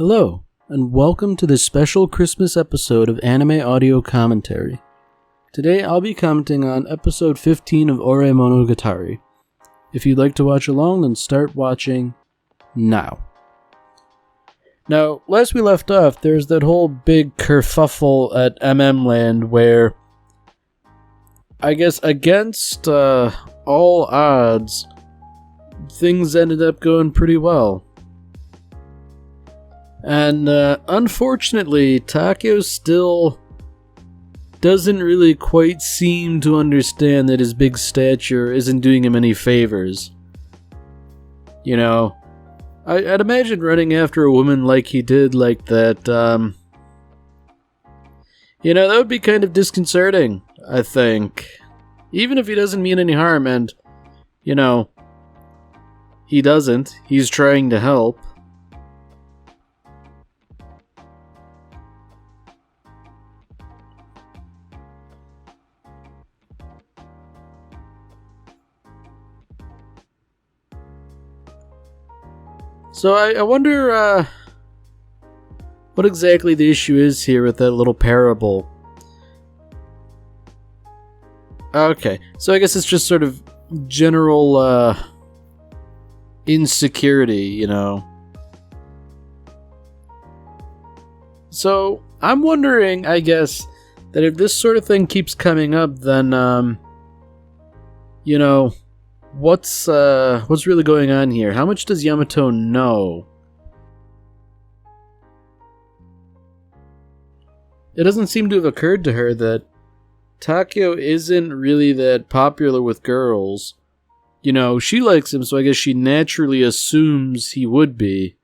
Hello, and welcome to this special Christmas episode of Anime Audio Commentary. Today I'll be commenting on episode 15 of Ore Monogatari. If you'd like to watch along, then start watching now. Now, last we left off, there's that whole big kerfuffle at MM Land where, I guess against all odds, things ended up going pretty well. And unfortunately, Takeo still doesn't really quite seem to understand that his big stature isn't doing him any favors. You know, I'd imagine running after a woman like he did like that, that would be kind of disconcerting, I think. Even if he doesn't mean any harm, and, he doesn't. He's trying to help. So I wonder what exactly the issue is here with that little parable. Okay, so I guess it's just sort of general insecurity, So I'm wondering, I guess, that if this sort of thing keeps coming up, then what's really going on here? How much does Yamato know? It doesn't seem to have occurred to her that Takeo isn't really that popular with girls. She likes him, so I guess she naturally assumes he would be.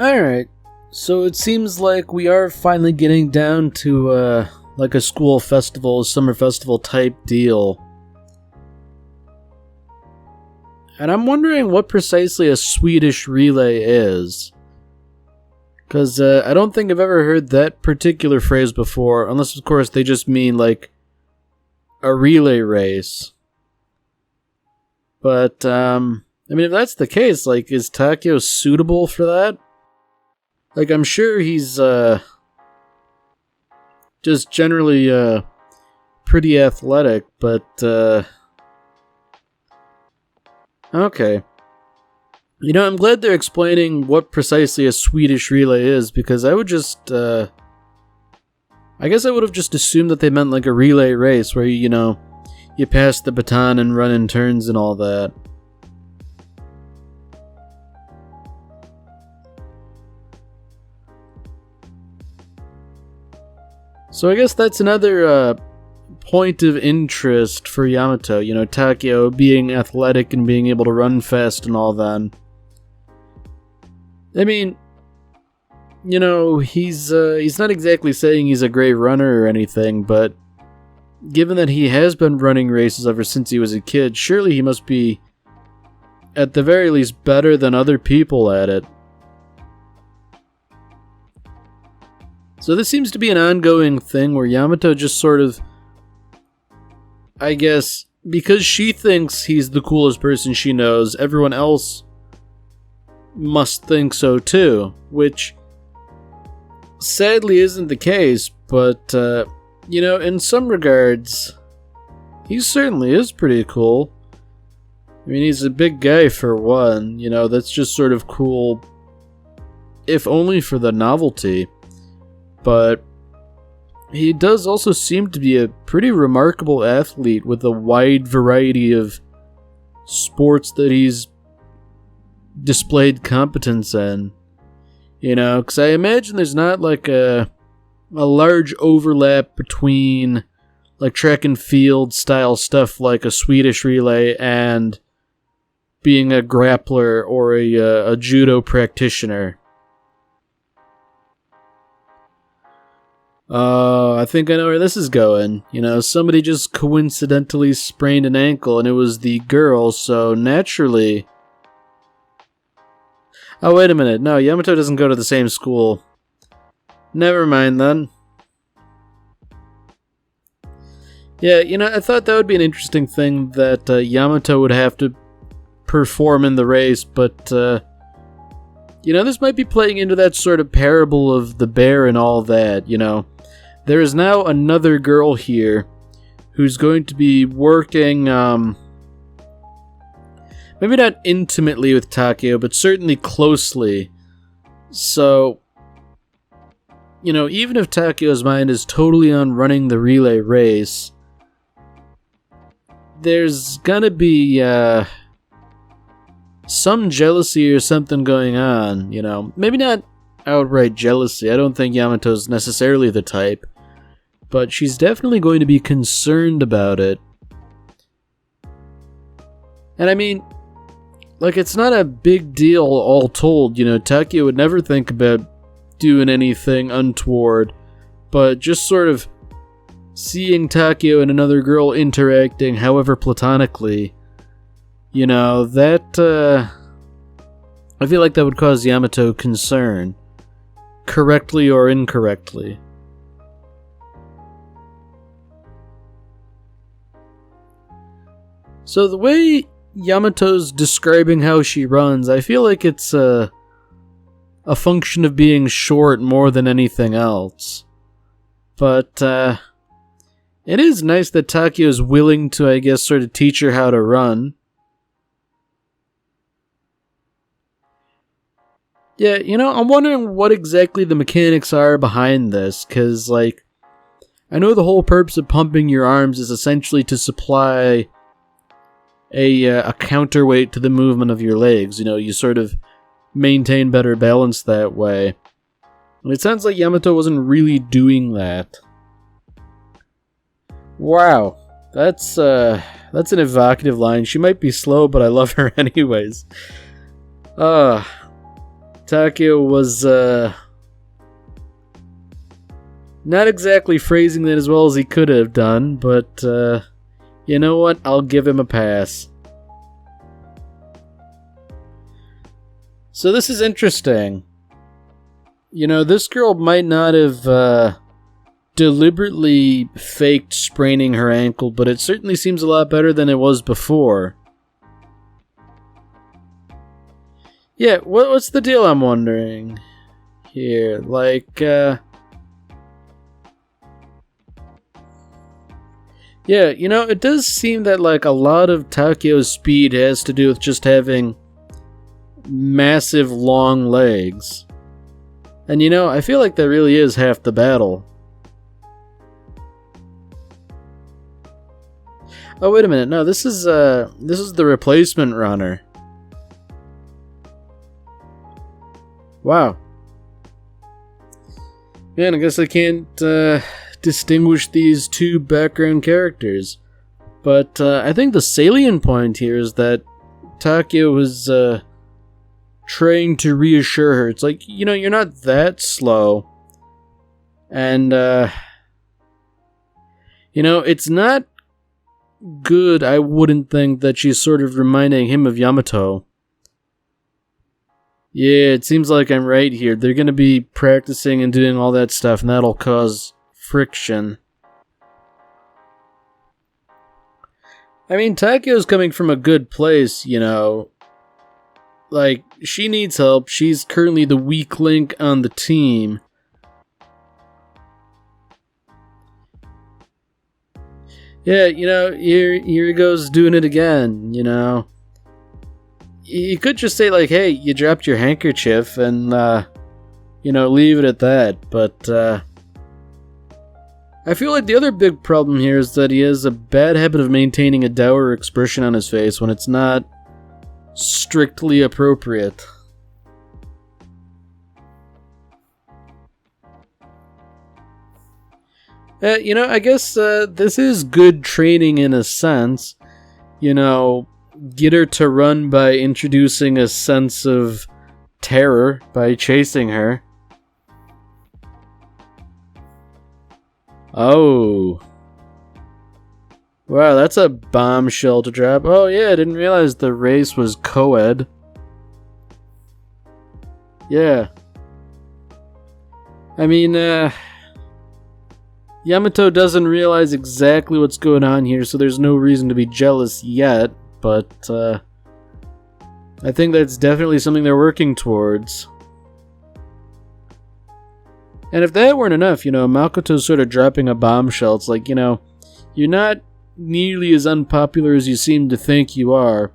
Alright, so it seems like we are finally getting down to, like a school festival, summer festival type deal. And I'm wondering what precisely a Swedish relay is. Because I don't think I've ever heard that particular phrase before, unless of course they just mean, like, a relay race. But, if that's the case, like, is Takeo suitable for that? Like, I'm sure he's, just generally, pretty athletic, but, okay. I'm glad they're explaining what precisely a Swedish relay is, because I would just, I guess I would have just assumed that they meant, like, a relay race, where, you pass the baton and run in turns and all that. So I guess that's another point of interest for Yamato, Takeo being athletic and being able to run fast and all that. He's not exactly saying he's a great runner or anything, but given that he has been running races ever since he was a kid, surely he must be at the very least, better than other people at it. So this seems to be an ongoing thing where Yamato just sort of, I guess, because she thinks he's the coolest person she knows, everyone else must think so too, which sadly isn't the case, but, in some regards, he certainly is pretty cool. I mean, he's a big guy for one, that's just sort of cool, if only for the novelty. But he does also seem to be a pretty remarkable athlete with a wide variety of sports that he's displayed competence in. Because I imagine there's not like a large overlap between like track and field style stuff like a Swedish relay and being a grappler or a judo practitioner. I think I know where this is going. Somebody just coincidentally sprained an ankle and it was the girl, so naturally... Oh, wait a minute. No, Yamato doesn't go to the same school. Never mind then. Yeah, I thought that would be an interesting thing that Yamato would have to perform in the race, but, this might be playing into that sort of parable of the bear and all that, There is now another girl here who's going to be working, maybe not intimately with Takeo, but certainly closely. So, even if Takeo's mind is totally on running the relay race, there's gonna be, some jealousy or something going on, Maybe not outright jealousy. I don't think Yamato's necessarily the type. But she's definitely going to be concerned about it. And I mean, it's not a big deal all told. Takeo would never think about doing anything untoward. But just sort of seeing Takeo and another girl interacting, however platonically, that, I feel like that would cause Yamato concern. Correctly or incorrectly. So the way Yamato's describing how she runs, I feel like it's a function of being short more than anything else. But it is nice that Takeo's willing to, I guess, sort of teach her how to run. Yeah, I'm wondering what exactly the mechanics are behind this, because, I know the whole purpose of pumping your arms is essentially to supply a counterweight to the movement of your legs. You sort of maintain better balance that way. And it sounds like Yamato wasn't really doing that. Wow, that's an evocative line. She might be slow, but I love her anyways. Takeo was not exactly phrasing that as well as he could have done, but you know what? I'll give him a pass. So this is interesting. This girl might not have deliberately faked spraining her ankle, but it certainly seems a lot better than it was before. Yeah, what's the deal, I'm wondering? Here, yeah, it does seem that, a lot of Takeo's speed has to do with just having massive, long legs. And, I feel like that really is half the battle. Oh, wait a minute, no, this is the replacement runner. Wow. Man, I guess I can't, distinguish these two background characters. But I think the salient point here is that Takeo was trying to reassure her. It's like, you're not that slow. And, it's not good, I wouldn't think that she's sort of reminding him of Yamato. Yeah, it seems like I'm right here. They're gonna be practicing and doing all that stuff, and that'll cause friction. I mean, Takeo's coming from a good place, you know. Like, she needs help. She's currently the weak link on the team. Yeah, you know, here he goes doing it again, you know. You could just say, like, hey, you dropped your handkerchief and, you know, leave it at that. But, I feel like the other big problem here is that he has a bad habit of maintaining a dour expression on his face when it's not strictly appropriate. You know, I guess this is good training in a sense. You know, get her to run by introducing a sense of terror by chasing her. Oh. Wow, that's a bombshell to drop. Oh yeah, I didn't realize the race was co-ed. Yeah. I mean, Yamato doesn't realize exactly what's going on here, so there's no reason to be jealous yet, but, I think that's definitely something they're working towards. And if that weren't enough, you know, Makoto's sort of dropping a bombshell. It's like, you know, you're not nearly as unpopular as you seem to think you are.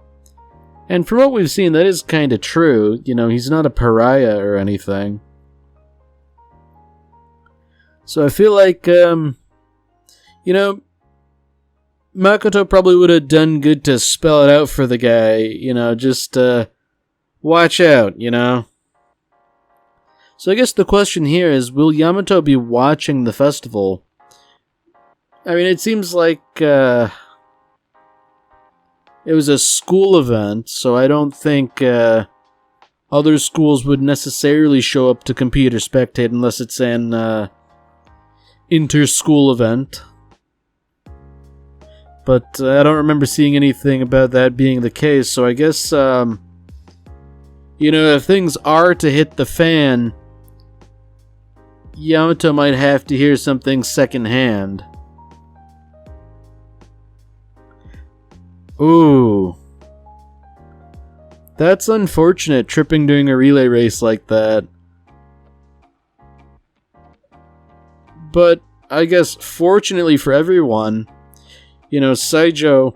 And from what we've seen, that is kind of true. You know, he's not a pariah or anything. So I feel like, you know, Makoto probably would have done good to spell it out for the guy. You know, just, watch out, you know. So I guess the question here is, will Yamato be watching the festival? I mean, it seems like it was a school event, so I don't think other schools would necessarily show up to compete or spectate unless it's an inter-school event. But I don't remember seeing anything about that being the case, so I guess, you know, if things are to hit the fan, Yamato might have to hear something secondhand. Ooh. That's unfortunate, tripping during a relay race like that. But I guess fortunately for everyone, you know, Saijo,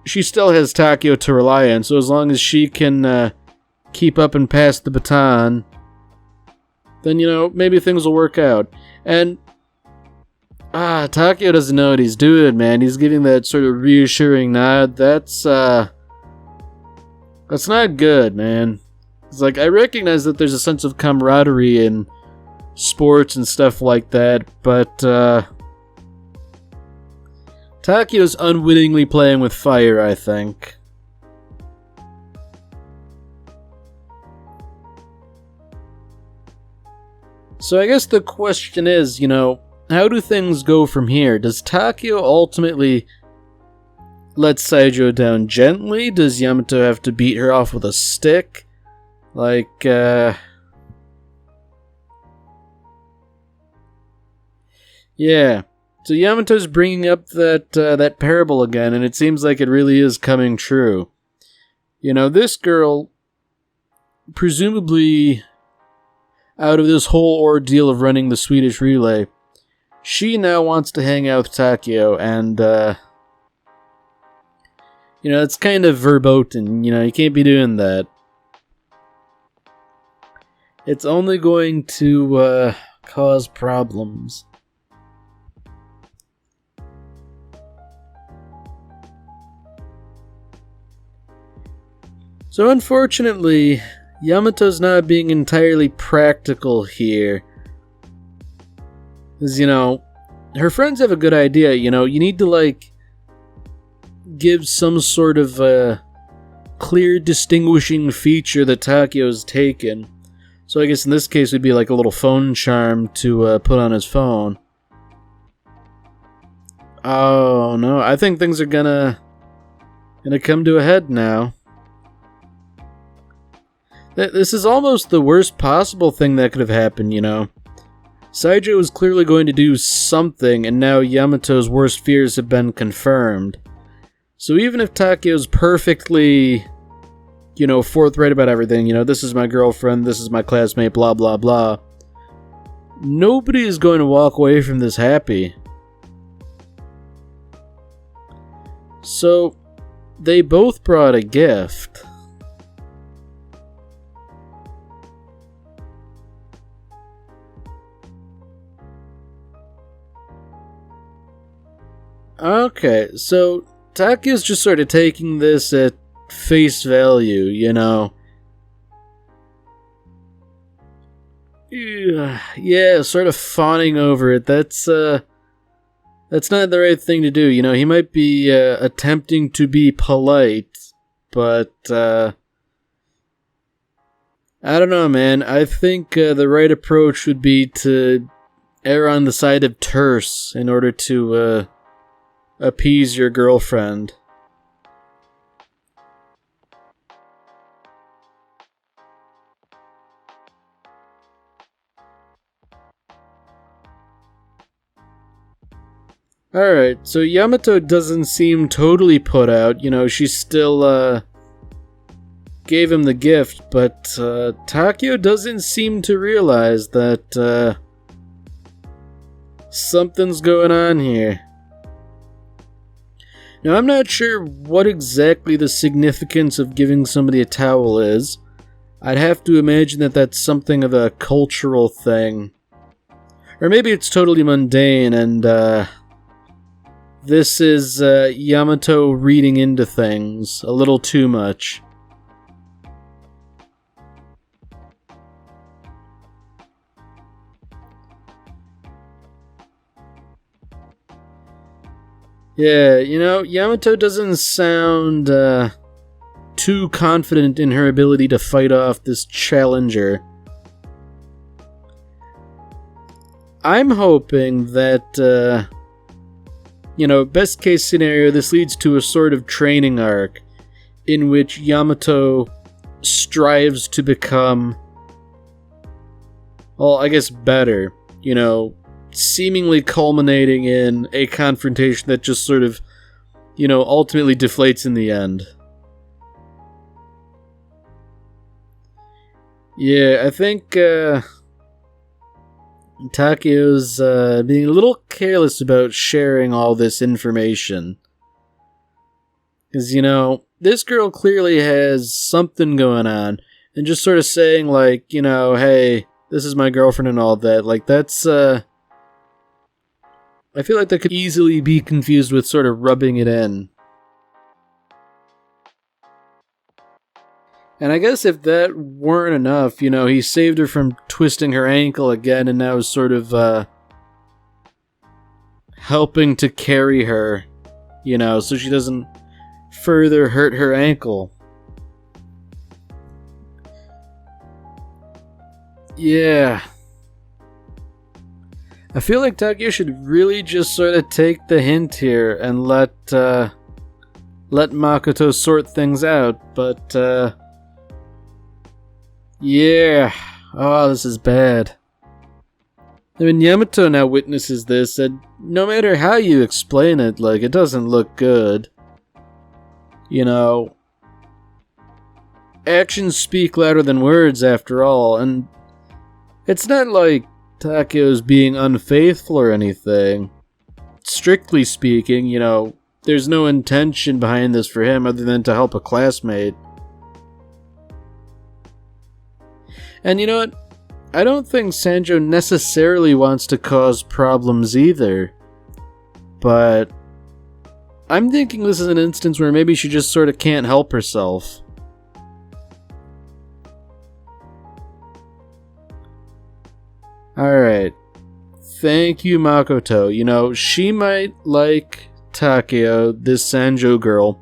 she still has Takeo to rely on, so as long as she can keep up and pass the baton, then, you know, maybe things will work out. And, Takeo doesn't know what he's doing, man. He's giving that sort of reassuring nod. That's not good, man. It's like, I recognize that there's a sense of camaraderie in sports and stuff like that, but, Takeo's unwittingly playing with fire, I think. So I guess the question is, you know, how do things go from here? Does Takeo ultimately let Saijo down gently? Does Yamato have to beat her off with a stick? Like, yeah. So Yamato's bringing up that parable again, and it seems like it really is coming true. You know, this girl, presumably out of this whole ordeal of running the Swedish relay, she now wants to hang out with Takeo, and, you know, it's kind of verboten. You know, you can't be doing that. It's only going to, cause problems. So unfortunately, Yamato's not being entirely practical here. Because, you know, her friends have a good idea. You know, you need to, like, give some sort of clear distinguishing feature that Takeo's taken. So I guess in this case it would be like a little phone charm to put on his phone. Oh no, I think things are gonna come to a head now. This is almost the worst possible thing that could have happened, you know. Saijo was clearly going to do something, and now Yamato's worst fears have been confirmed. So even if Takeo's perfectly, you know, forthright about everything, you know, this is my girlfriend, this is my classmate, blah blah blah, nobody is going to walk away from this happy. So, they both brought a gift. Okay, so Takeo's just sort of taking this at face value, you know. Yeah, sort of fawning over it. That's not the right thing to do, you know. He might be attempting to be polite, but I don't know, man. I think the right approach would be to err on the side of terse in order to appease your girlfriend. Alright, so Yamato doesn't seem totally put out. You know, she still gave him the gift, but Takeo doesn't seem to realize that something's going on here. Now, I'm not sure what exactly the significance of giving somebody a towel is. I'd have to imagine that that's something of a cultural thing. Or maybe it's totally mundane and this is Yamato reading into things a little too much. Yeah, you know, Yamato doesn't sound too confident in her ability to fight off this challenger. I'm hoping that, you know, best case scenario, this leads to a sort of training arc in which Yamato strives to become, well, I guess better, you know, seemingly culminating in a confrontation that just sort of, you know, ultimately deflates in the end. Yeah, I think Takeo's being a little careless about sharing all this information. Because, you know, this girl clearly has something going on, and just sort of saying, like, you know, hey, this is my girlfriend and all that, like, that's, I feel like that could easily be confused with sort of rubbing it in. And I guess if that weren't enough, you know, he saved her from twisting her ankle again and now is sort of, helping to carry her, you know, so she doesn't further hurt her ankle. Yeah. I feel like Takeo should really just sort of take the hint here and let Makoto sort things out, but, yeah. Oh, this is bad. I mean, Yamato now witnesses this, and no matter how you explain it, like, it doesn't look good. You know, actions speak louder than words, after all, and it's not like Takeo's being unfaithful or anything. Strictly speaking, you know, there's no intention behind this for him other than to help a classmate. And you know what? I don't think Sanjo necessarily wants to cause problems either. But I'm thinking this is an instance where maybe she just sort of can't help herself. Alright. Thank you, Makoto. You know, she might like Takeo, this Sanjo girl,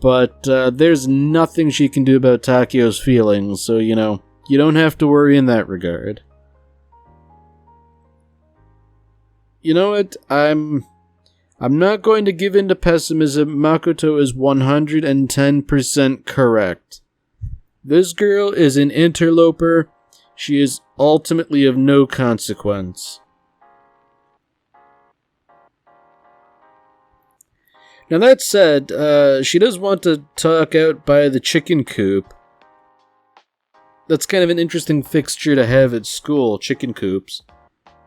but there's nothing she can do about Takeo's feelings, so, you know, you don't have to worry in that regard. You know what? I'm I'm not going to give in to pessimism. Makoto is 110% correct. This girl is an interloper. She is ultimately of no consequence. Now that said, she does want to talk out by the chicken coop. That's kind of an interesting fixture to have at school, chicken coops.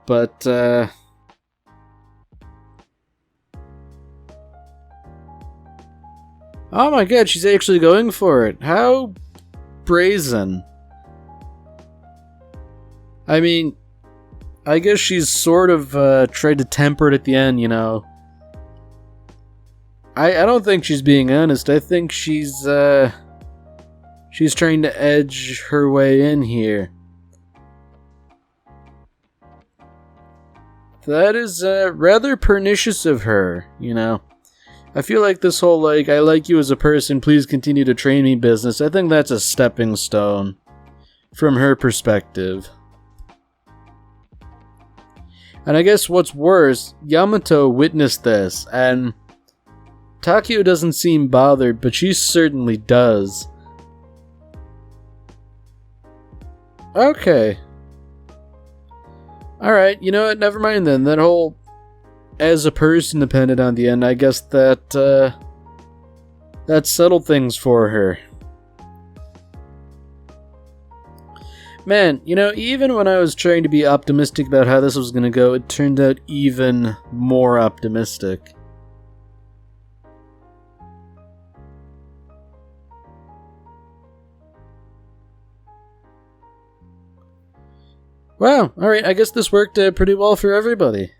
But, oh my god, she's actually going for it. How brazen. I mean, I guess she's sort of tried to temper it at the end, you know. I don't think she's being honest. I think she's trying to edge her way in here. That is rather pernicious of her, you know. I feel like this whole, like, I like you as a person, please continue to train me business, I think that's a stepping stone from her perspective. And I guess what's worse, Yamato witnessed this, and Takeo doesn't seem bothered, but she certainly does. Okay. Alright, you know what, never mind then. That whole as a person depended on the end. I guess that settled things for her. Man, you know, even when I was trying to be optimistic about how this was gonna go, it turned out even more optimistic. Wow, alright, I guess this worked pretty well for everybody.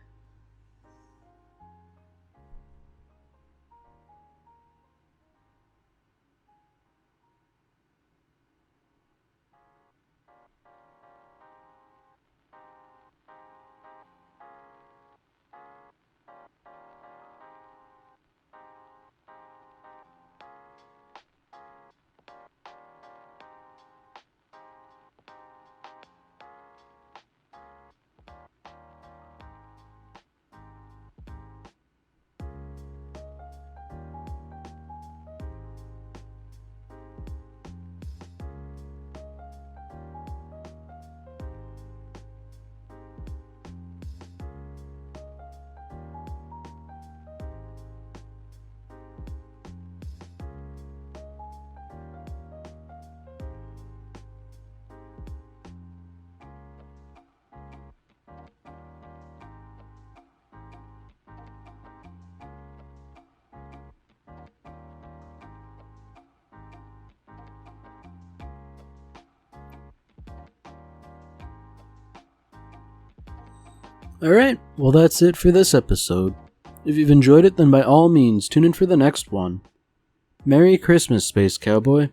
Alright, well that's it for this episode. If you've enjoyed it, then by all means, tune in for the next one. Merry Christmas, Space Cowboy.